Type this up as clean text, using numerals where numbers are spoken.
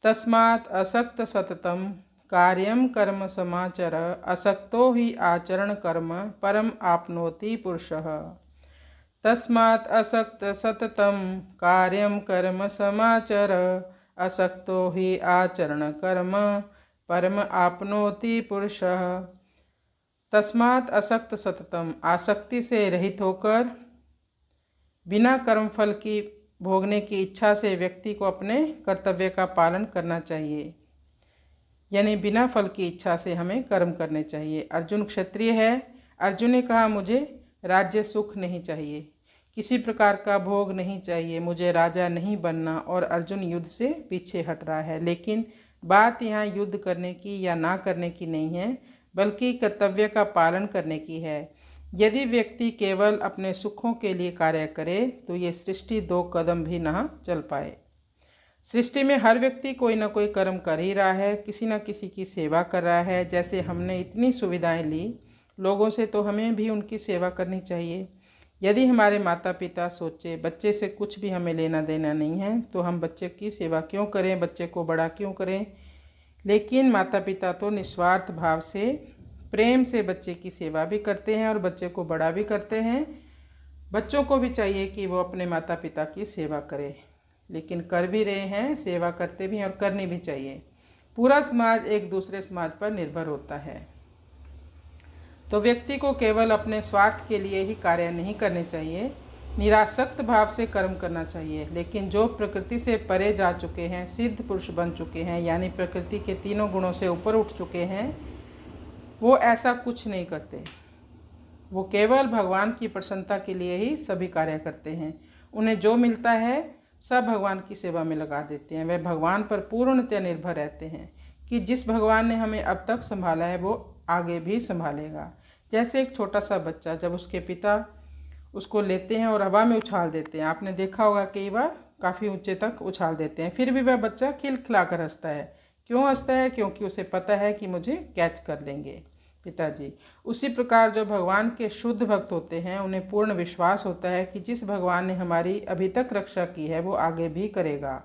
तस्मात् असक्त सततम कार्यम कर्म समाचर असक्तो हि आचरण कर्म परम आपनोति पुरुषः। तस्मात् असक्त सततम कार्यम कर्म समाचर असक्तो हि आचरण कर्म परम आपनोति पुरुषः। तस्मात् असक्त सततम, आसक्ति से रहित होकर बिना कर्मफल की भोगने की इच्छा से व्यक्ति को अपने कर्तव्य का पालन करना चाहिए। यानी बिना फल की इच्छा से हमें कर्म करने चाहिए। अर्जुन क्षत्रिय है। अर्जुन ने कहा मुझे राज्य सुख नहीं चाहिए, किसी प्रकार का भोग नहीं चाहिए, मुझे राजा नहीं बनना, और अर्जुन युद्ध से पीछे हट रहा है। लेकिन बात यहाँ युद्ध करने की या ना करने की नहीं है, बल्कि कर्तव्य का पालन करने की है। यदि व्यक्ति केवल अपने सुखों के लिए कार्य करे तो ये सृष्टि 2 कदम भी ना चल पाए। सृष्टि में हर व्यक्ति कोई ना कोई कर्म कर ही रहा है, किसी न किसी की सेवा कर रहा है। जैसे हमने इतनी सुविधाएं ली लोगों से, तो हमें भी उनकी सेवा करनी चाहिए। यदि हमारे माता पिता सोचे बच्चे से कुछ भी हमें लेना देना नहीं है, तो हम बच्चे की सेवा क्यों करें, बच्चे को बड़ा क्यों करें। लेकिन माता पिता तो निस्वार्थ भाव से प्रेम से बच्चे की सेवा भी करते हैं और बच्चे को बड़ा भी करते हैं। बच्चों को भी चाहिए कि वो अपने माता पिता की सेवा करें, लेकिन कर भी रहे हैं, सेवा करते भी हैं और करनी भी चाहिए। पूरा समाज एक दूसरे समाज पर निर्भर होता है। तो व्यक्ति को केवल अपने स्वार्थ के लिए ही कार्य नहीं करने चाहिए, निरासक्त भाव से कर्म करना चाहिए। लेकिन जो प्रकृति से परे जा चुके हैं, सिद्ध पुरुष बन चुके हैं, यानी प्रकृति के तीनों गुणों से ऊपर उठ चुके हैं, वो ऐसा कुछ नहीं करते। वो केवल भगवान की प्रसन्नता के लिए ही सभी कार्य करते हैं। उन्हें जो मिलता है सब भगवान की सेवा में लगा देते हैं। वे भगवान पर पूर्णतः निर्भर रहते हैं कि जिस भगवान ने हमें अब तक संभाला है वो आगे भी संभालेगा। जैसे एक छोटा सा बच्चा, जब उसके पिता उसको लेते हैं और हवा में उछाल देते हैं, आपने देखा होगा कई बार काफ़ी ऊंचे तक उछाल देते हैं, फिर भी वह बच्चा खिलखिला कर हंसता है। क्यों हंसता है? क्योंकि उसे पता है कि मुझे कैच कर लेंगे पिताजी। उसी प्रकार जो भगवान के शुद्ध भक्त होते हैं, उन्हें पूर्ण विश्वास होता है कि जिस भगवान ने हमारी अभी तक रक्षा की है वो आगे भी करेगा।